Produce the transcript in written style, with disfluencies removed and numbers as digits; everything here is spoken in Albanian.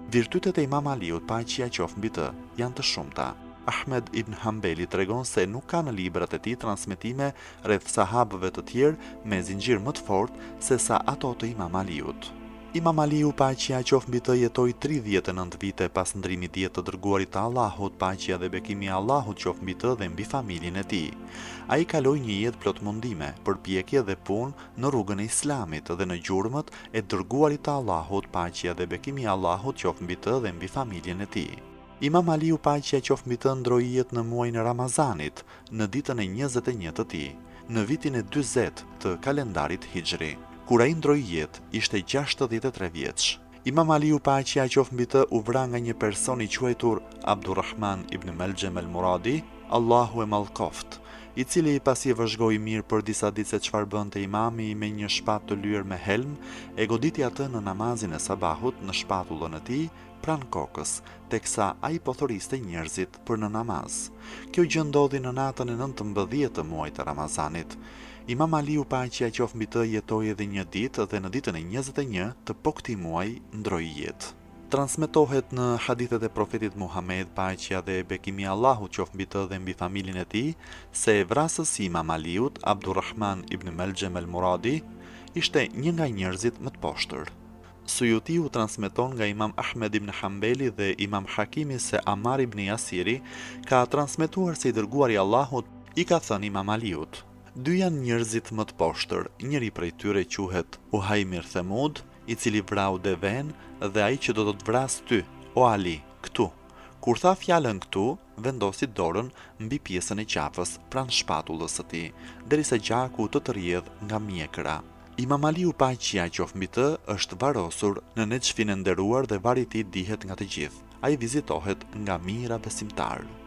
Virtytet e Imam Aliut, paqja qoftë mbi të, janë të shumta. Ahmed ibn Hanbeli tregon se nuk ka në librat e tij transmetime rreth sahabëve të tjerë me zinxhir më të fortë se sa ato të Imam Aliut. Imam Aliu, paqja qoftë mbi të, jetoi 39 vite pas ndrimit të jetë të dërguarit të Allahut, paqja dhe bekimi i Allahut qoftë mbi të dhe mbi familjen e tij. Ai kaloi një jetë plot mundime, përpjekje dhe punë në rrugën e Islamit dhe në gjurmët e dërguarit të Allahut, paqja dhe bekimi i Allahut qoftë mbi të dhe mbi familjen e tij. Imam Aliu, paqja qoftë mbi të, ndroi jetë në muajin e Ramazanit, në ditën e 21 të tij, në vitin e 40 të kalendarit Hijri. Kur ai ndroi jetë, ishte 63 vjeç. Imam Aliu, paqja qoftë mbi të, u vra nga një person i quajtur Abdurrahman ibn Meljem el-Muradi, Allahu e mallkoft, i cili pasi e vëzhgoi mirë për disa ditë se çfarë bënte imami me një shpatë të lyer me helm, e goditi atë në namazin e sabahut në shpatullën e tij pranë kokës, teksa ai po thoriste njerëzit për në namaz. Kjo gjë ndodhi në natën e 19 të muajit të Ramazanit. Imam Aliu, paqja qoftë mbi të, jetoi edhe një ditë dhe në ditën e 21 të po këtij muaji ndroi jetë. Transmetohet në hadithet e profetit Muhammed, paqja dhe bekimi i Allahut qoftë mbi të dhe mbi familjen e tij, se vrasësi i Imam Aliut, Abdurrahman ibn Meljem el-Muradi, ishte një nga njerëzit më të poshtër. Suyutiu transmeton nga Imam Ahmed ibn Hanbeli dhe Imam Hakimi se Amar ibn Yasiri ka transmetuar se i dërguari i Allahut i ka thënë Imam Aliut: dy janë njerëzit më të poshtër, njëri prej tyre quhet Uhaimir Themud, i cili vrau deven, dhe ai që do të vras ty, o Ali, këtu. Kur tha fjalën këtu, vendosi dorën mbi pjesën e qafës pranë shpatullës së tij, derisa gjaku të rrjedh nga mjekra. Imam Aliu, paqja qoftë mbi të, është varrosur në Nexhin e nderuar dhe vari i tij dihet nga të gjithë. Ai vizitohet nga mijëra besimtarë.